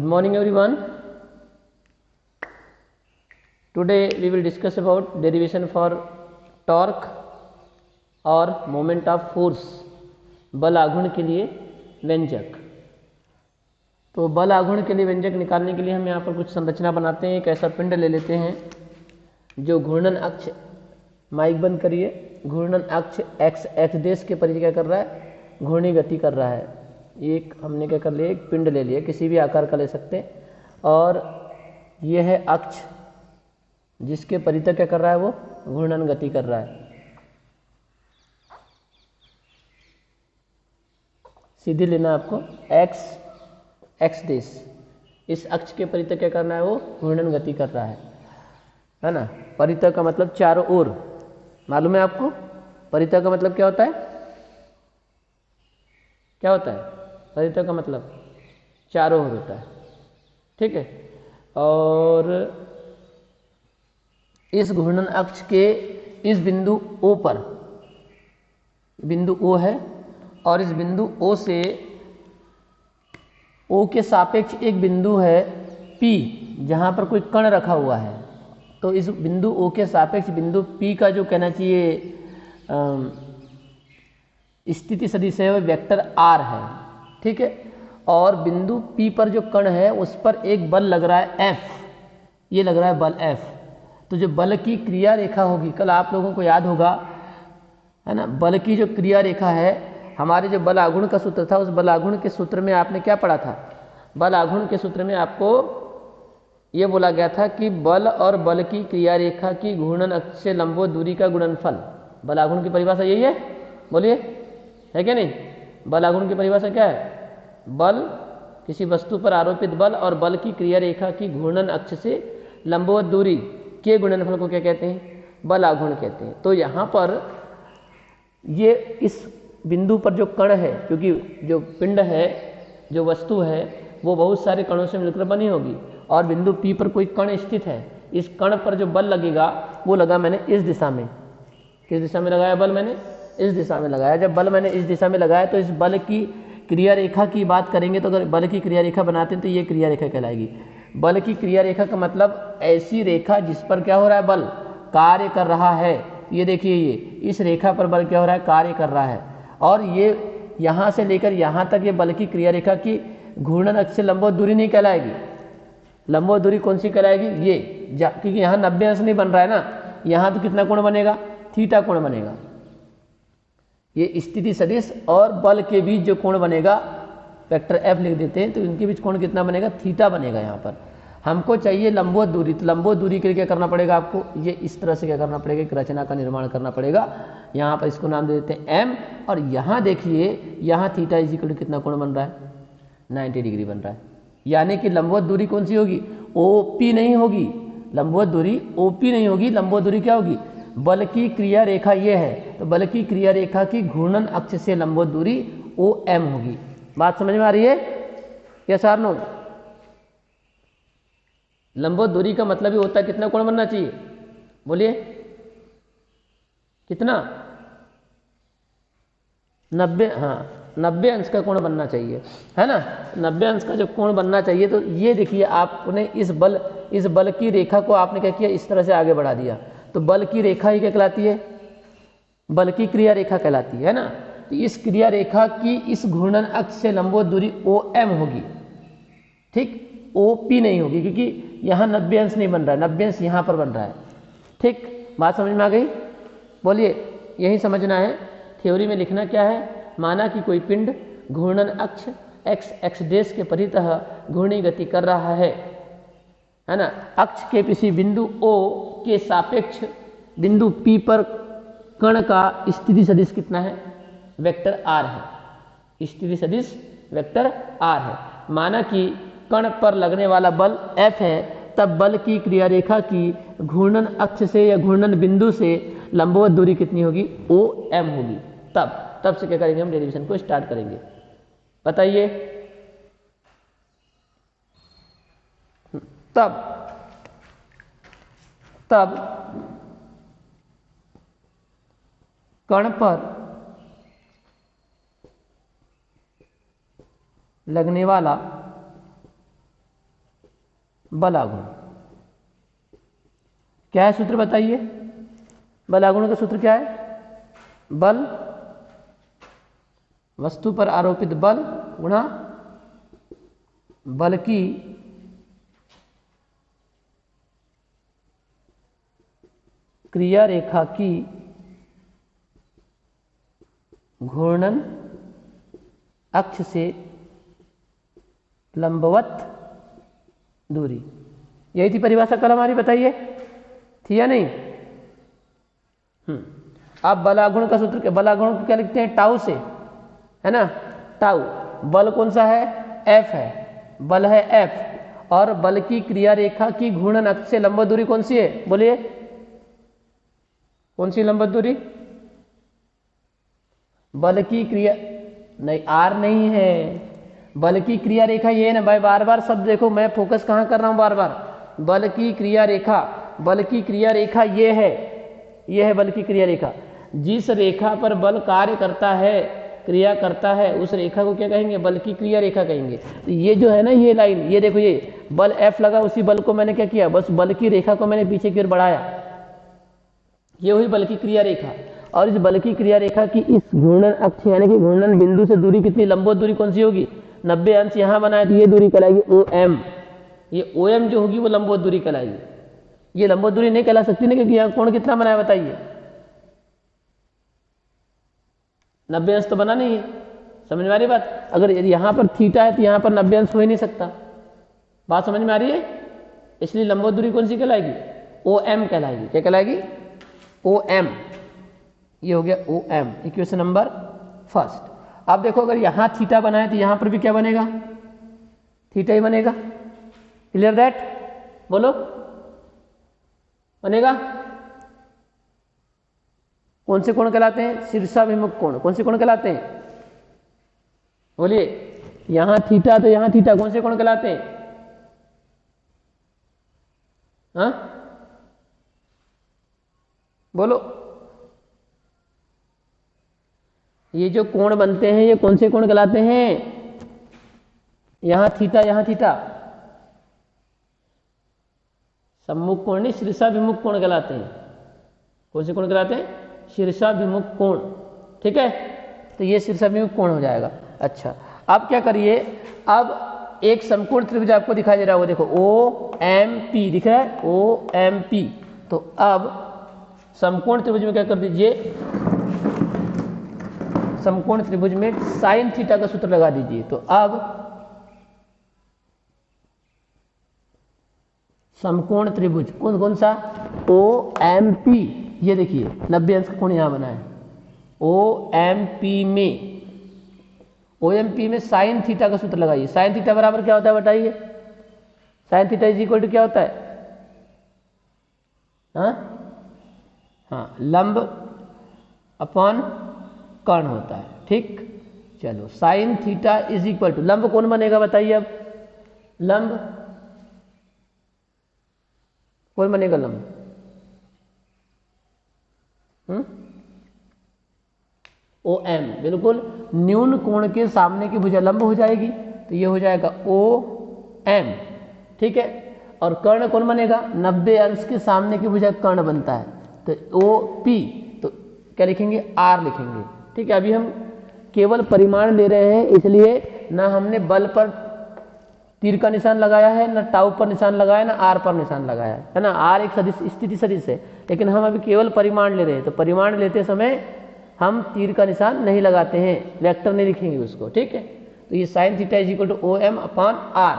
Good morning everyone. Today we will discuss about derivation for torque और moment of force, बल आघूर्ण के लिए व्यंजक। तो बल आघूर्ण के लिए व्यंजक निकालने के लिए हम यहाँ पर कुछ संरचना बनाते हैं। एक ऐसा पिंड ले लेते हैं जो घूर्णन अक्ष, माइक बंद करिए, घूर्णन अक्ष x देश के परिधि क्या कर रहा है, घूर्णी गति कर रहा है। एक हमने क्या कर लिया, एक पिंड ले लिया, किसी भी आकार का ले सकते हैं, और यह है अक्ष जिसके परिधि क्या कर रहा है, वो घूर्णन गति कर रहा है। सीधी लेना आपको, x देश, इस अक्ष के परिधि क्या करना है, वो घूर्णन गति कर रहा है ना। परिधि का मतलब चारों ओर, मालूम है आपको परिधि का मतलब क्या होता है, क्या होता है परिधि का मतलब चारों ओर होता है, ठीक है। और इस घूर्णन अक्ष के इस बिंदु O पर, बिंदु O है, और इस बिंदु O से O के सापेक्ष एक बिंदु है P, जहाँ पर कोई कण रखा हुआ है। तो इस बिंदु O के सापेक्ष बिंदु P का जो कहना चाहिए स्थिति सदिश है, वो वेक्टर R है, ठीक है। और बिंदु P पर जो कण है उस पर एक बल लग रहा है F, ये लग रहा है बल F। तो जो बल की क्रिया रेखा होगी, कल आप लोगों को याद होगा है ना, बल की जो क्रिया रेखा है, हमारे जो बल आघूर्ण का सूत्र था, उस बल आघूर्ण के सूत्र में आपने क्या पढ़ा था, बल आघूर्ण के सूत्र में आपको ये बोला गया था कि बल और बल की क्रिया रेखा की घूर्णन अक्ष से लंबवत दूरी का गुणनफल। बल आघूर्ण की परिभाषा यही है, बोलिए, है क्या नहीं। बल आघूर्ण की परिभाषा क्या है, बल किसी वस्तु पर आरोपित बल और बल की क्रिया रेखा की घूर्णन अक्ष से लंबवत दूरी के गुणनफल को क्या कहते हैं, बल आघूर्ण कहते हैं। तो यहाँ पर ये इस बिंदु पर जो कण है, क्योंकि जो पिंड है, जो वस्तु है, वो बहुत सारे कणों से मिलकर बनी होगी, और बिंदु P पर कोई कण स्थित है। इस कण पर जो बल लगेगा वो लगा मैंने इस दिशा में। किस दिशा में लगाया बल, मैंने इस दिशा में लगाया। जब बल मैंने इस दिशा में लगाया तो इस बल की क्रिया रेखा की बात करेंगे, तो अगर बल की क्रिया रेखा बनाते हैं तो ये क्रिया रेखा कहलाएगी। बल की क्रिया रेखा का मतलब ऐसी रेखा जिस पर क्या हो रहा है, बल कार्य कर रहा है। ये देखिए, ये इस रेखा पर बल क्या हो रहा है, कार्य कर रहा है। और ये यहाँ से लेकर यहाँ तक ये बल की क्रिया रेखा की घूर्णन अक्ष से लंबवत दूरी नहीं कहलाएगी। लंबवत दूरी कौन सी कहलाएगी, ये, क्योंकि यहाँ 90 अंश नहीं बन रहा है ना, यहाँ तो कितना कोण बनेगा, थीटा कोण बनेगा। ये स्थिति सदिश और बल के बीच जो कोण बनेगा, वेक्टर F लिख देते हैं, तो इनके बीच कोण कितना बनेगा, थीटा बनेगा। यहाँ पर हमको चाहिए लंबवत दूरी, तो लंबवत दूरी के लिए क्या करना पड़ेगा आपको, ये इस तरह से क्या करना पड़ेगा, एक रचना का निर्माण करना पड़ेगा। यहाँ पर इसको नाम दे देते हैं M, और यहाँ देखिए, यहाँ थीटा इज इक्वल टू कितना कोण बन रहा है, 90 डिग्री बन रहा है। यानी कि लंबवत दूरी कौन सी होगी, OP नहीं होगी, लंबवत दूरी OP नहीं होगी, लंबवत दूरी क्या होगी, बल की क्रिया रेखा ये है, तो बल की क्रिया रेखा की घूर्णन अक्ष से लंबवत दूरी OM होगी। बात समझ में आ रही है, यस और नो। लंबवत दूरी का मतलब ही होता है कितना कोण बनना चाहिए, बोलिए कितना, 90, हाँ 90 अंश का कोण बनना चाहिए, है ना। 90 अंश का जो कोण बनना चाहिए, तो ये देखिए आपने इस बल की रेखा को आपने क्या किया, इस तरह से आगे बढ़ा दिया। तो बल की रेखा ही क्या कहलाती है, बल की क्रिया रेखा कहलाती है ना। तो इस क्रिया रेखा की इस घूर्णन अक्ष से लंबवत दूरी OM होगी, ठीक, OP नहीं होगी, क्योंकि यहाँ 90 अंश नहीं बन रहा है, 90 अंश यहाँ पर बन रहा है, ठीक। बात समझ में आ गई, बोलिए, यही समझना है। थ्योरी में लिखना क्या है, माना कि कोई पिंड घूर्णन अक्ष x देश के परितः घूर्णी गति कर रहा है ना। अक्ष के किसी बिंदु O के सापेक्ष बिंदु P पर कण का स्थिति सदिश कितना है, वेक्टर R है, स्थिति सदिश वेक्टर R है। माना कि कण पर लगने वाला बल F है, तब बल की क्रिया रेखा की घूर्णन अक्ष से या घूर्णन बिंदु से लंबवत दूरी कितनी होगी, OM होगी। तब से क्या करेंगे, हम डेरिवेशन को स्टार्ट करेंगे, बताइए। तब कण पर लगने वाला बलागुण। क्या है सूत्र बताइए? बलागुण का सूत्र क्या है? बल, वस्तु पर आरोपित बल गुणा बल की क्रिया रेखा की घूर्णन अक्ष से लंबवत दूरी। यही थी परिभाषा कल हमारी, बताइए थी या नहीं? अब बलागुण का सूत्र क्या? बलागुण को क्या लिखते हैं? टाउ से, है ना? टाउ। बल कौन सा है? एफ है, बल है एफ। और बल की क्रिया रेखा की घूर्णन अक्ष से लंबवत दूरी कौन सी है? बोलिए, कौन सी लंबवत दूरी? बल की क्रिया, नहीं आर नहीं है, बल की क्रिया रेखा ये है ना भाई। बार बार सब देखो, मैं फोकस कहाँ कर रहा हूं बार बार? बल की क्रिया रेखा, बल की क्रिया रेखा ये है, ये है बल की क्रिया रेखा। जिस रेखा पर बल कार्य करता है, क्रिया करता है, उस रेखा को क्या कहेंगे? बल की क्रिया रेखा कहेंगे। तो ये जो है ना, ये लाइन, ये देखो, ये बल एफ लगा, उसी बल को मैंने क्या किया? बस बल की रेखा को मैंने पीछे की ओर बढ़ाया, ये हुई बल की क्रिया रेखा। और इस बल की क्रिया रेखा की इस घूर्णन अक्ष यानी कि घूर्णन बिंदु से दूरी कितनी? लंबवत दूरी कौन सी होगी? 90 अंश यहां बनाए तो ये दूरी कहलाएगी ओ एम। ये ओ एम जो होगी वो लंबवत दूरी कहलाएगी। ये लंबवत दूरी नहीं कहला सकती ना, क्योंकि यहाँ कोण कितना बनाया बताइए? 90 अंश तो बना नहीं है। समझ में आ रही बात? अगर यहां पर थीटा है तो यहां पर 90 अंश हो ही नहीं सकता। बात समझ में आ रही है? इसलिए लंबवत दूरी कौन सी कहलाएगी? ओ एम कहलाएगी। क्या कहलाएगी? O M. ये हो गया O M, equation number first. अब देखो, अगर यहां थीटा बनाए तो यहां पर भी क्या बनेगा? थीटा ही बनेगा। Clear that? बोलो, बनेगा? कौन से कोण कहलाते हैं? शीर्षाभिमुख कोण। कौन से कोण कहलाते हैं? बोलिए, यहां थीटा तो यहां थीटा, कौन से कोण कहलाते हैं? हाँ बोलो, ये जो कोण बनते हैं ये कौन से कोण कहलाते हैं? यहां थीटा, यहां थीटा, सम्मुख कोण नहीं, शीर्षाभिमुख कोण कहलाते हैं। कौन से कोण कहलाते हैं? शीर्षाभिमुख कोण। ठीक है, तो ये शीर्षाभिमुख कोण हो जाएगा। अच्छा, अब क्या करिए? अब एक समकोण त्रिभुज आपको दिखाई दे रहा होगा, देखो ओ एम पी दिख रहा है, ओ एम पी। तो अब समकोण त्रिभुज में क्या कर दीजिए? समकोण त्रिभुज में साइन थीटा का सूत्र लगा दीजिए। तो अब समकोण त्रिभुज कौन कौन सा? O M P. ये देखिए 90 अंश का कोण यहां बना है। ओ एम पी में, ओ एम पी में साइन थीटा का सूत्र लगाइए। साइन थीटा बराबर क्या होता है बताइए? Sine theta is equal to क्या होता है? हाँ, लंब अपॉन कर्ण होता है। ठीक, चलो, sine theta is equal to, लंब कौन बनेगा बताइए? अब लंब कौन बनेगा? लंब ओ एम, बिल्कुल न्यून कोण के सामने की भुजा लंब हो जाएगी, तो ये हो जाएगा ओ एम। ठीक है, और कर्ण कौन बनेगा? 90 अंश के सामने की भुजा कर्ण बनता है, तो ओ पी, तो क्या लिखेंगे? आर लिखेंगे। ठीक है, अभी हम केवल परिमाण ले रहे हैं, इसलिए ना हमने बल पर तीर का निशान लगाया है, ना टाउ पर निशान लगाया, ना आर पर निशान लगाया है ना? आर एक सदिश, स्थिति सदिश है, लेकिन हम अभी केवल परिमाण ले रहे हैं। तो परिमाण लेते समय हम तीर का निशान नहीं लगाते हैं, वेक्टर नहीं लिखेंगे उसको। ठीक है, तो ये sine theta is equal to O M upon R.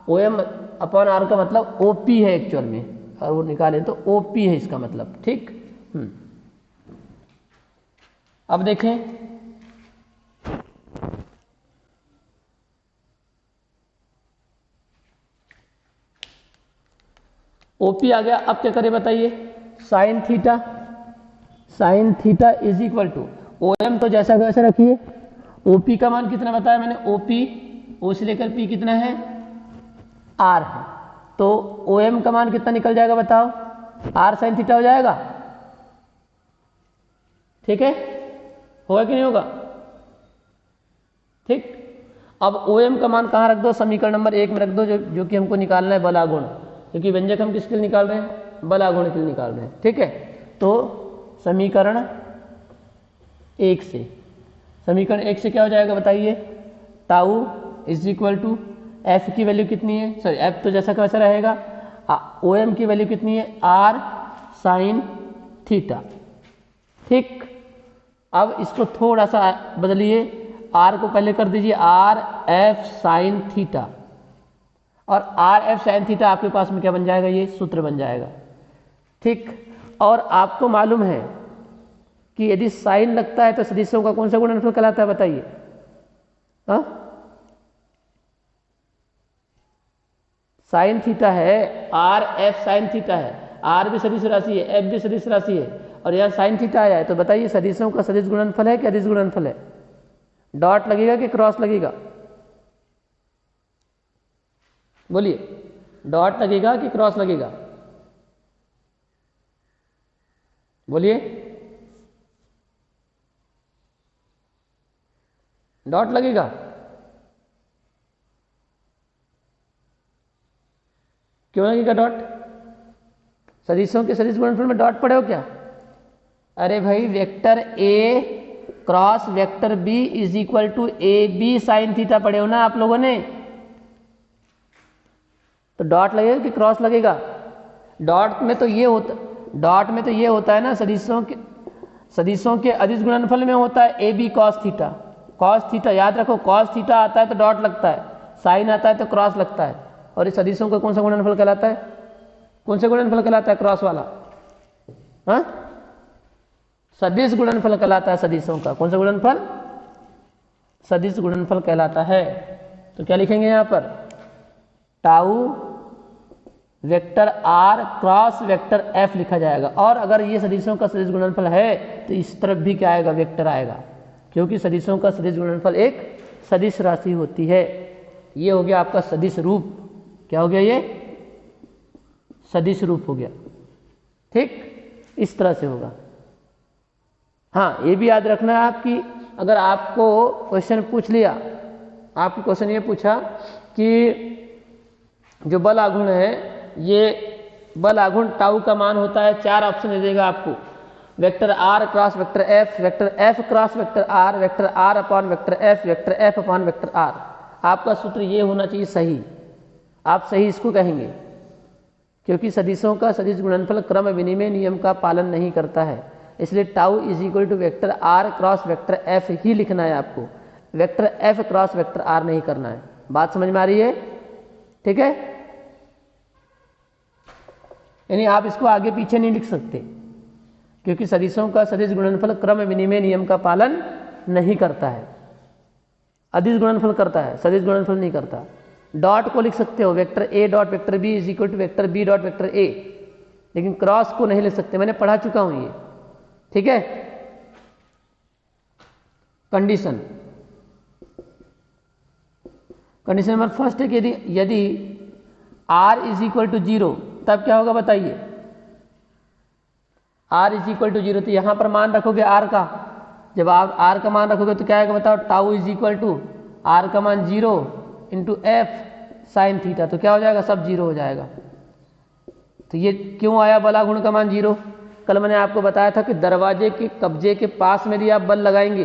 O M upon R का मतलब ओ पी है एक्चुअल में, और वो निकालें तो ओ पी है इसका मतलब। ठीक, अब देखें, ओपी आ गया। अब क्या करें बताइए? Sine theta, sine theta is equal to O M, तो जैसा वैसा रखिए। ओपी का मान कितना बताया मैंने? ओपी, ओ से लेकर पी कितना है? आर है। तो ओ एम का मान कितना निकल जाएगा बताओ? आर साइन थीटा हो जाएगा। ठीक है, होगा कि नहीं होगा? ठीक, अब OM का मान कहाँ रख दो, समीकरण नंबर 1 में रख दो, जो कि हमको निकालना है बल आघूर्ण, क्योंकि व्यंजक हम किसके लिए निकाल रहे हैं, बल आघूर्ण के लिए निकाल रहे हैं। ठीक है, तो समीकरण 1 से, समीकरण 1 से क्या हो जाएगा बताइए, tau is equal to F की वैल्यू कितनी है, सॉरी एफ तो जैसा का वैसा रहेगा, OM की वैल्यू कितनी है, आर साइन थीटा। ठीक, अब इसको थोड़ा सा बदलिए, आर को पहले कर दीजिए आर एफ साइन थीटा, और आर एफ साइन थीटा आपके पास में क्या बन जाएगा, ये सूत्र बन जाएगा। ठीक, और आपको मालूम है कि यदि साइन लगता है तो सदिशों का कौन सा गुणनफल कहलाता है बताइए, हाँ, साइन थीटा है, आर एफ साइन थीटा है, आर भी सदिश राशि है, एफ भी सदिश राशि है, और यहाँ साइन थीटा आया है, तो बताइए सदिशों का सदिश गुणनफल है कि अदिश गुणनफल है, डॉट लगेगा कि क्रॉस लगेगा, बोलिए, डॉट लगेगा कि क्रॉस लगेगा, बोलिए, डॉट लगेगा, क्यों लगेगा डॉट, सदिशों के सदिश गुणनफल में डॉट पड़े हो क्या, अरे भाई vector A cross vector B is equal to A B sine theta पढ़े हो ना आप लोगों ने, तो डॉट लगेगा कि क्रॉस लगेगा, डॉट में तो ये होता है ना, सदिशों के अदिश गुणनफल में होता है A B cos theta, cos theta याद रखो, कॉस थीटा आता है तो डॉट लगता है, साइन आता है तो क्रॉस लगता है, और इस सदिशों का कौन सा गुणनफल कहलाता है, कौन सा गुणनफल कहलाता है, क्रॉस वाला, हाँ, सदिश गुणनफल कहलाता है सदिशों का, कौन सा गुणनफल, सदिश गुणनफल कहलाता है। तो क्या लिखेंगे यहां पर, tau vector are cross vector F लिखा जाएगा, और अगर ये सदिशों का सदिश गुणनफल है तो इस तरफ भी क्या आएगा, वेक्टर आएगा, क्योंकि सदिशों का सदिश गुणनफल एक सदिश राशि होती है। ये हो गया आपका सदिश रूप, क्या हो गया, ये सदिश रूप हो गया। ठीक, इस तरह से होगा। हाँ, ये भी याद रखना है आपकी, अगर आपको क्वेश्चन पूछ लिया, आपको क्वेश्चन ये पूछा कि जो बल आघूर्ण है, ये बल आघूर्ण टाउ का मान होता है, 4 ऑप्शन दे देगा आपको, vector are cross vector F cross vector R upon vector F upon vector R. आपका सूत्र ये होना चाहिए सही, आप सही इसको कहेंगे, क्योंकि सदिशों का सदिश गुणनफल क्रम विनिमय नियम का पालन नहीं करता है, इसलिए tau is equal to vector are cross vector F ही लिखना है आपको, vector F cross vector r नहीं करना है। बात समझ में आ रही है? ठीक है, यानी आप इसको आगे पीछे नहीं लिख सकते, क्योंकि सदिशों का सदिश गुणनफल क्रम विनिमय नियम का पालन नहीं करता है, अदिश गुणनफल करता है, सदिश गुणनफल नहीं करता। डॉट को लिख सकते हो, vector A dot vector B is equal to vector B dot vector A, लेकिन क्रॉस को नहीं लिख सकते, मैंने पढ़ा चुका हूं ये। ठीक है, कंडीशन नंबर फर्स्ट है कि यदि r इज इक्वल टू 0 तब क्या होगा बताइए, r इज इक्वल टू 0, तो यहां पर मान रखोगे r का, जब आप r का मान रखोगे तो क्या आएगा बताओ, tau is equal to r का मान 0 इंटू एफ साइन थीटा, तो क्या हो जाएगा, सब 0 हो जाएगा। तो ये क्यों आया बल आघूर्ण का मान 0? कल मैंने आपको बताया था कि दरवाजे के कब्जे के पास में यदि आप बल लगाएंगे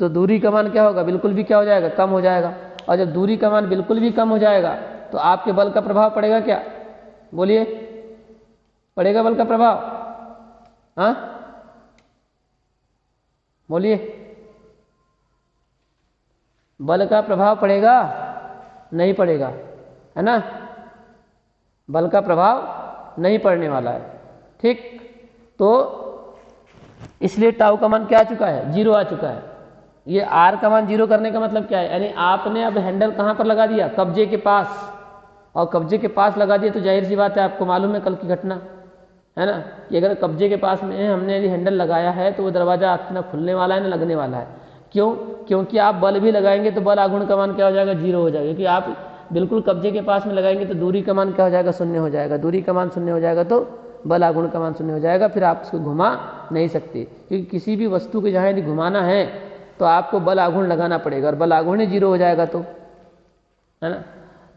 तो दूरी का मान क्या होगा, बिल्कुल भी क्या हो जाएगा, कम हो जाएगा, और जब दूरी का मान बिल्कुल भी कम हो जाएगा तो आपके बल का प्रभाव पड़ेगा क्या, बोलिए, पड़ेगा बल का प्रभाव, हाँ बोलिए, बल का प्रभाव पड़ेगा नहीं पड़ेगा, है ना, बल का प्रभाव नहीं पड़ने वाला है। ठीक, तो इसलिए टाउ का मान क्या आ चुका है, 0 आ चुका है। ये आर का मान 0 करने का मतलब क्या है, यानी आपने अब हैंडल कहाँ पर लगा दिया, कब्जे के पास, और कब्जे के पास लगा दिया तो जाहिर सी बात है, आपको मालूम है कल की घटना, है ना, कि अगर कब्जे के पास में हमने यदि हैंडल लगाया है तो वो दरवाजा आपसे ना खुलने वाला है ना लगने वाला है। क्यों? क्योंकि आप बल भी लगाएंगे तो बल आघूर्ण का मान क्या हो जाएगा, 0 हो जाएगा, क्योंकि आप बिल्कुल कब्जे के पास में लगाएंगे तो दूरी का मान क्या हो जाएगा, 0 हो जाएगा, दूरी का मान 0 हो जाएगा तो बल आघूर्ण का मान 0 हो जाएगा, फिर आप उसको घुमा नहीं सकते, क्योंकि किसी भी वस्तु को जहाँ यदि घुमाना है तो आपको बल आघूर्ण लगाना पड़ेगा, और बल आघूर्ण ही 0 हो जाएगा, तो है ना।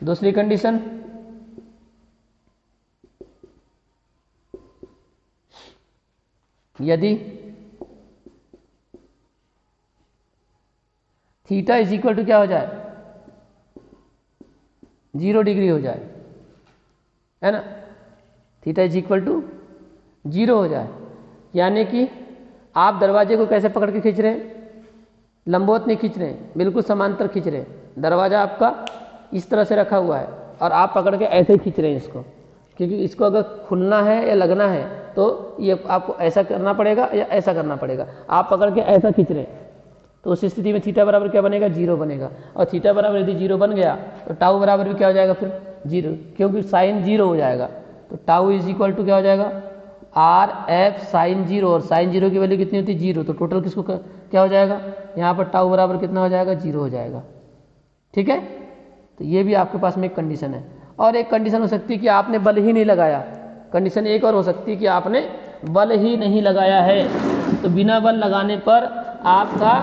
दूसरी कंडीशन, यदि थीटा इज इक्वल टू क्या हो जाए, 0 डिग्री हो जाए, है ना, थीटा इज इक्वल टू 0 हो जाए, यानी कि आप दरवाजे को कैसे पकड़ के खींच रहे हैं, लंबवत नहीं खींच रहे हैं, बिल्कुल समांतर खींच रहे हैं। दरवाजा आपका इस तरह से रखा हुआ है और आप पकड़ के ऐसे ही खींच रहे हैं इसको, क्योंकि इसको अगर खुलना है या लगना है तो ये आपको ऐसा करना पड़ेगा या ऐसा करना पड़ेगा। आप पकड़ के ऐसा खींच रहे हैं, तो उस स्थिति में थीटा बराबर क्या बनेगा, 0 बनेगा। और थीटा बराबर यदि 0 बन गया तो टाउ बराबर भी क्या हो जाएगा फिर 0, क्योंकि साइन 0 हो जाएगा। तो टाउ इज इक्वल टू क्या हो जाएगा, आर एफ साइन 0, और साइन 0 की वैल्यू कितनी होती है, 0। तो टोटल किसको क्या हो जाएगा, यहाँ पर टाउ बराबर कितना हो जाएगा, 0 हो जाएगा। ठीक है, तो ये भी आपके पास में एक कंडीशन है। और एक कंडीशन हो सकती है कि आपने बल ही नहीं लगाया। कंडीशन एक और हो सकती है कि आपने बल ही नहीं लगाया है। तो बिना बल लगाने पर आपका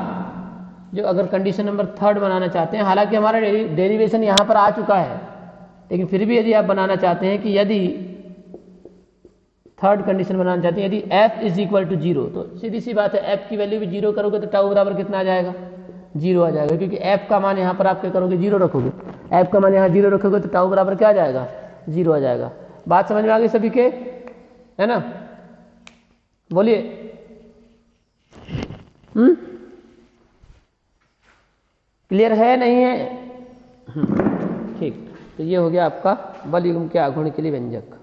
जो, अगर कंडीशन नंबर 3 बनाना चाहते हैं, हालांकि हमारा डेरिवेशन यहाँ पर आ चुका है, लेकिन फिर भी यदि आप बनाना चाहते हैं कि यदि 3rd कंडीशन बनाना चाहते हैं, यदि f इज इक्वल टू 0, तो सीधी सी बात है f की वैल्यू भी 0 करोगे तो टाउ बराबर कितना आ जाएगा, 0 आ जाएगा, क्योंकि f का मान यहाँ पर आप क्या करोगे, 0 रखोगे। f का मान यहाँ 0 रखोगे तो टाउ बराबर क्या आ जाएगा, 0 आ जाएगा। बात समझ में आ गई सभी के, है ना, बोलिए। क्लियर है नहीं है? ठीक, तो ये हो गया आपका बल युग्म के आघूर्ण के लिए व्यंजक।